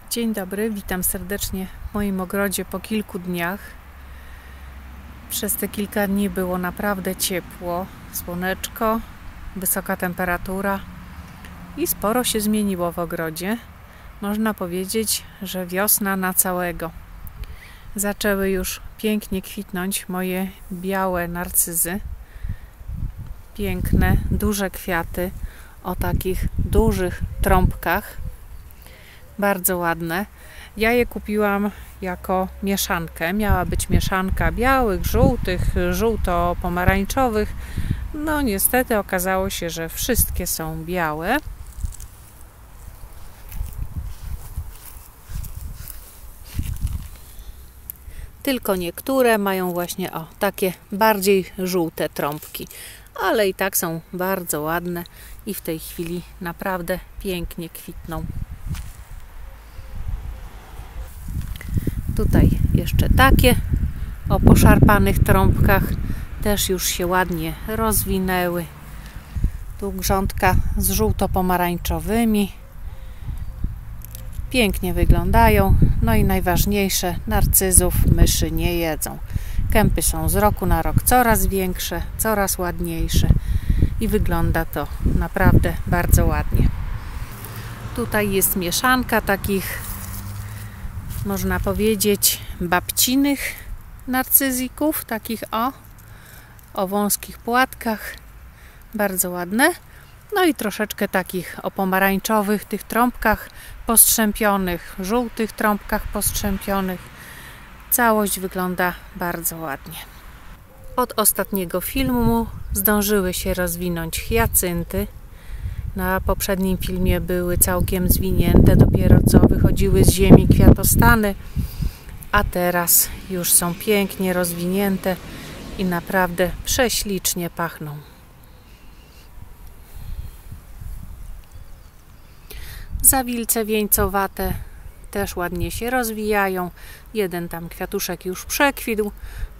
Dzień dobry, witam serdecznie w moim ogrodzie po kilku dniach. Przez te kilka dni było naprawdę ciepło, słoneczko, wysoka temperatura i sporo się zmieniło w ogrodzie. Można powiedzieć, że wiosna na całego. Zaczęły już pięknie kwitnąć moje białe narcyzy. Piękne, duże kwiaty o takich dużych trąbkach. Bardzo ładne. Ja je kupiłam jako mieszankę. Miała być mieszanka białych, żółtych, żółto-pomarańczowych. No niestety okazało się, że wszystkie są białe. Tylko niektóre mają właśnie takie bardziej żółte trąbki. Ale i tak są bardzo ładne i w tej chwili naprawdę pięknie kwitną. Tutaj jeszcze takie o poszarpanych trąbkach też już się ładnie rozwinęły. Tu grządka z żółto-pomarańczowymi. Pięknie wyglądają. No i najważniejsze, narcyzów myszy nie jedzą. Kępy są z roku na rok coraz większe, coraz ładniejsze i wygląda to naprawdę bardzo ładnie. Tutaj jest mieszanka takich, można powiedzieć, babcinych narcyzików, takich o wąskich płatkach, bardzo ładne. No i troszeczkę takich o pomarańczowych, tych trąbkach postrzępionych, żółtych trąbkach postrzępionych. Całość wygląda bardzo ładnie. Od ostatniego filmu zdążyły się rozwinąć hiacynty. Na poprzednim filmie były całkiem zwinięte, dopiero co wychodziły z ziemi kwiatostany, a teraz już są pięknie rozwinięte i naprawdę prześlicznie pachną. Zawilce wieńcowate też ładnie się rozwijają. Jeden tam kwiatuszek już przekwitł,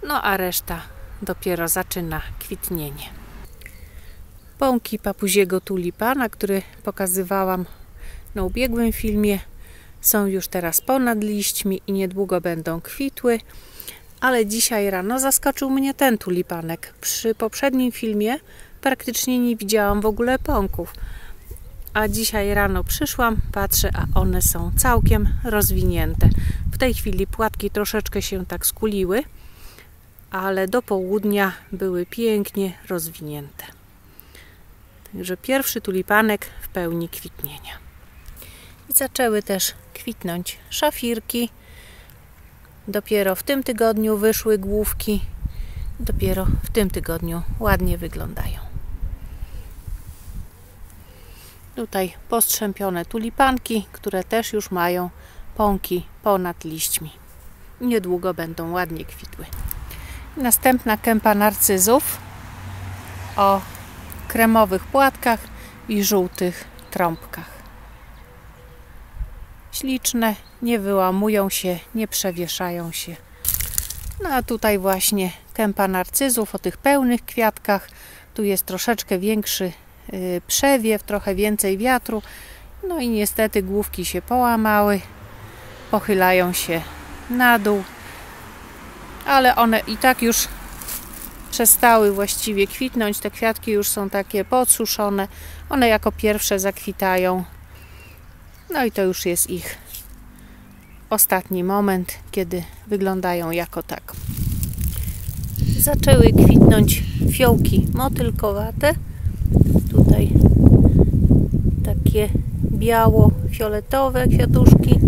no a reszta dopiero zaczyna kwitnienie. Pąki papuziego tulipana, który pokazywałam na ubiegłym filmie, są już teraz ponad liśćmi i niedługo będą kwitły, ale dzisiaj rano zaskoczył mnie ten tulipanek. Przy poprzednim filmie praktycznie nie widziałam w ogóle pąków, a dzisiaj rano przyszłam, patrzę, a one są całkiem rozwinięte. W tej chwili płatki troszeczkę się tak skuliły, ale do południa były pięknie rozwinięte. Także pierwszy tulipanek w pełni kwitnienia. I zaczęły też kwitnąć szafirki. Dopiero w tym tygodniu wyszły główki. Dopiero w tym tygodniu ładnie wyglądają. Tutaj postrzępione tulipanki, które też już mają pąki ponad liśćmi. Niedługo będą ładnie kwitły. Następna kępa narcyzów o kremowych płatkach i żółtych trąbkach. Śliczne, nie wyłamują się, nie przewieszają się. No a tutaj właśnie kępa narcyzów o tych pełnych kwiatkach. Tu jest troszeczkę większy przewiew, trochę więcej wiatru. No i niestety główki się połamały, pochylają się na dół, ale one i tak już przestały właściwie kwitnąć. Te kwiatki już są takie podsuszone. One jako pierwsze zakwitają. No i to już jest ich ostatni moment, kiedy wyglądają jako tak. Zaczęły kwitnąć fiołki motylkowate. Tutaj takie biało-fioletowe kwiatuszki.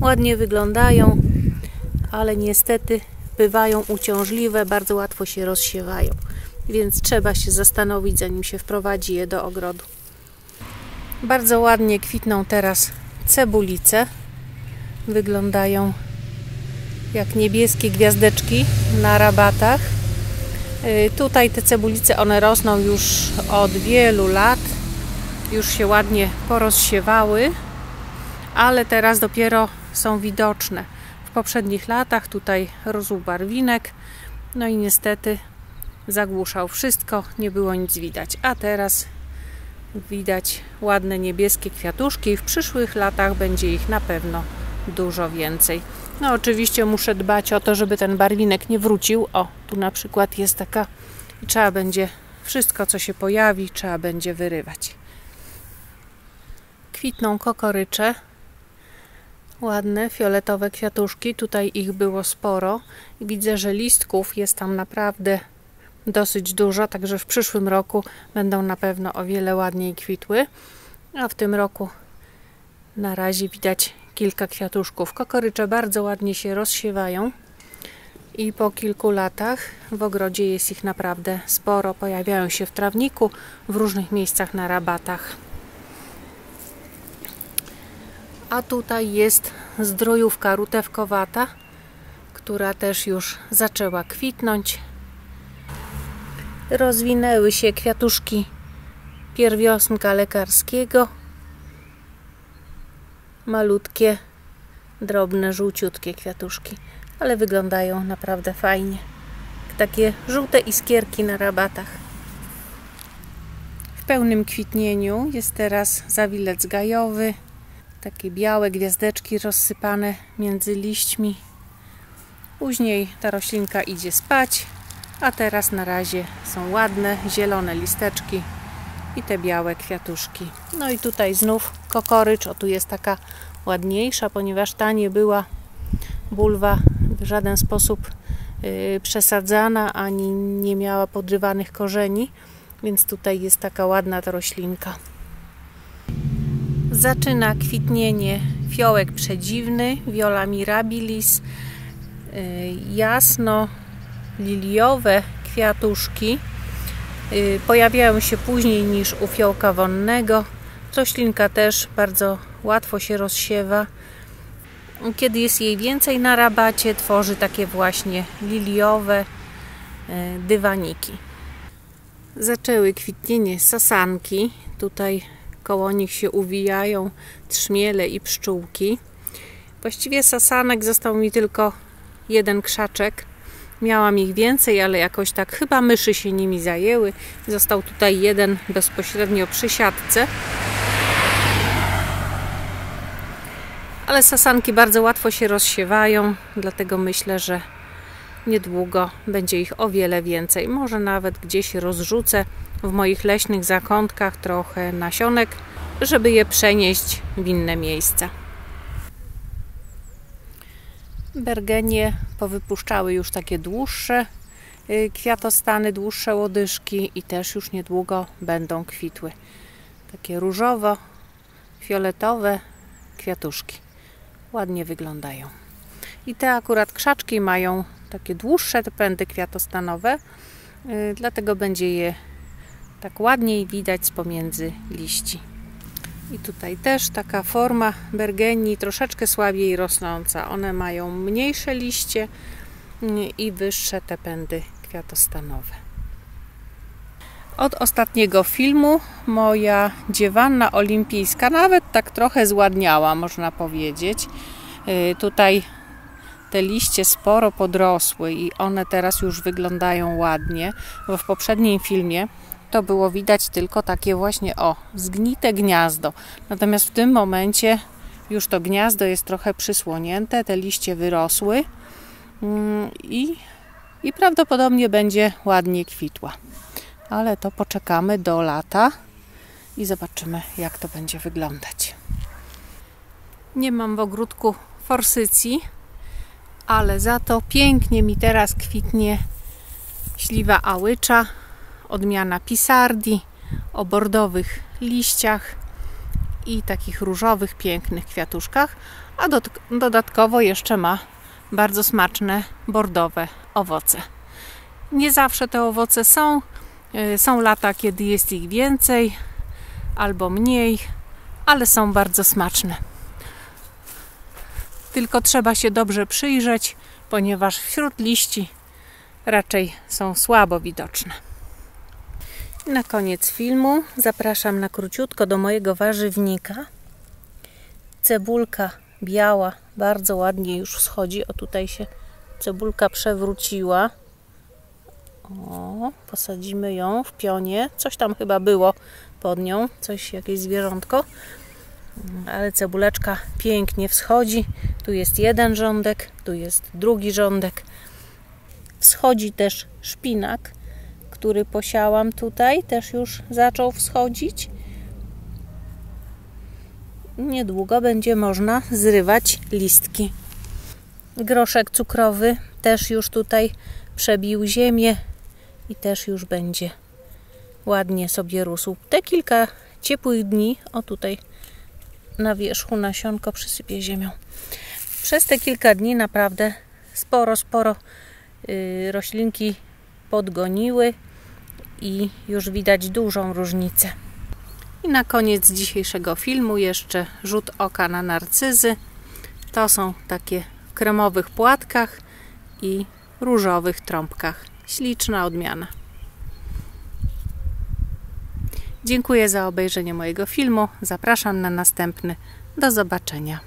Ładnie wyglądają, ale niestety bywają uciążliwe, bardzo łatwo się rozsiewają, więc trzeba się zastanowić, zanim się wprowadzi je do ogrodu. Bardzo ładnie kwitną teraz cebulice. Wyglądają jak niebieskie gwiazdeczki na rabatach. Tutaj te cebulice, one rosną już od wielu lat. Już się ładnie porozsiewały, ale teraz dopiero są widoczne. W poprzednich latach tutaj rósł barwinek, no i niestety zagłuszał wszystko, nie było nic widać. A teraz widać ładne niebieskie kwiatuszki i w przyszłych latach będzie ich na pewno dużo więcej. No oczywiście muszę dbać o to, żeby ten barwinek nie wrócił. O, tu na przykład jest taka i trzeba będzie wszystko, co się pojawi, trzeba będzie wyrywać. Kwitną kokorycze. Ładne, fioletowe kwiatuszki. Tutaj ich było sporo. Widzę, że listków jest tam naprawdę dosyć dużo, także w przyszłym roku będą na pewno o wiele ładniej kwitły. A w tym roku na razie widać kilka kwiatuszków. Kokorycze bardzo ładnie się rozsiewają i po kilku latach w ogrodzie jest ich naprawdę sporo. Pojawiają się w trawniku, w różnych miejscach na rabatach. A tutaj jest zdrojówka rutewkowata, która też już zaczęła kwitnąć. Rozwinęły się kwiatuszki pierwiosnka lekarskiego. Malutkie, drobne, żółciutkie kwiatuszki, ale wyglądają naprawdę fajnie. Takie żółte iskierki na rabatach. W pełnym kwitnieniu jest teraz zawilec gajowy. Takie białe gwiazdeczki rozsypane między liśćmi. Później ta roślinka idzie spać, a teraz na razie są ładne, zielone listeczki i te białe kwiatuszki. No i tutaj znów kokorycz. O, tu jest taka ładniejsza, ponieważ ta nie była bulwa w żaden sposób przesadzana, ani nie miała podrywanych korzeni, więc tutaj jest taka ładna ta roślinka. Zaczyna kwitnienie fiołek przedziwny, Viola mirabilis, jasno liliowe kwiatuszki. Pojawiają się później niż u fiołka wonnego. Roślinka też bardzo łatwo się rozsiewa. Kiedy jest jej więcej na rabacie, tworzy takie właśnie liliowe dywaniki. Zaczęły kwitnienie sasanki. Tutaj koło nich się uwijają trzmiele i pszczółki. Właściwie sasanek został mi tylko jeden krzaczek. Miałam ich więcej, ale jakoś tak chyba myszy się nimi zajęły. Został tutaj jeden bezpośrednio przy siatce. Ale sasanki bardzo łatwo się rozsiewają, dlatego myślę, że niedługo będzie ich o wiele więcej. Może nawet gdzieś rozrzucę w moich leśnych zakątkach trochę nasionek, żeby je przenieść w inne miejsca. Bergenie powypuszczały już takie dłuższe kwiatostany, dłuższe łodyżki i też już niedługo będą kwitły. Takie różowo-fioletowe kwiatuszki. Ładnie wyglądają. I te akurat krzaczki mają takie dłuższe pędy kwiatostanowe, dlatego będzie je tak ładniej widać z pomiędzy liści. I tutaj też taka forma bergenii, troszeczkę słabiej rosnąca. One mają mniejsze liście i wyższe te pędy kwiatostanowe. Od ostatniego filmu moja dziewanna olimpijska nawet tak trochę zładniała, można powiedzieć. Tutaj te liście sporo podrosły i one teraz już wyglądają ładnie, bo w poprzednim filmie to było widać tylko takie właśnie zgnite gniazdo. Natomiast w tym momencie już to gniazdo jest trochę przysłonięte, te liście wyrosły i prawdopodobnie będzie ładnie kwitła. Ale to poczekamy do lata i zobaczymy, jak to będzie wyglądać. Nie mam w ogródku forsycji, ale za to pięknie mi teraz kwitnie śliwa ałycza, odmiana Pisardi, o bordowych liściach i takich różowych, pięknych kwiatuszkach, a dodatkowo jeszcze ma bardzo smaczne bordowe owoce. Nie zawsze te owoce są lata, kiedy jest ich więcej albo mniej, ale są bardzo smaczne. Tylko trzeba się dobrze przyjrzeć, ponieważ wśród liści raczej są słabo widoczne. Na koniec filmu zapraszam na króciutko do mojego warzywnika. Cebulka biała bardzo ładnie już wschodzi. O, tutaj się cebulka przewróciła. O, posadzimy ją w pionie. Coś tam chyba było pod nią, jakieś zwierzątko. Ale cebuleczka pięknie wschodzi. Tu jest jeden rządek, tu jest drugi rządek. Wschodzi też szpinak, który posiałam tutaj. Też już zaczął wschodzić. Niedługo będzie można zrywać listki. Groszek cukrowy też już tutaj przebił ziemię i też już będzie ładnie sobie rósł. Te kilka ciepłych dni, o tutaj na wierzchu przysypię ziemią. Przez te kilka dni naprawdę sporo roślinki podgoniły i już widać dużą różnicę. I na koniec dzisiejszego filmu jeszcze rzut oka na narcyzy. To są takie w kremowych płatkach i różowych trąbkach. Śliczna odmiana. Dziękuję za obejrzenie mojego filmu. Zapraszam na następny. Do zobaczenia.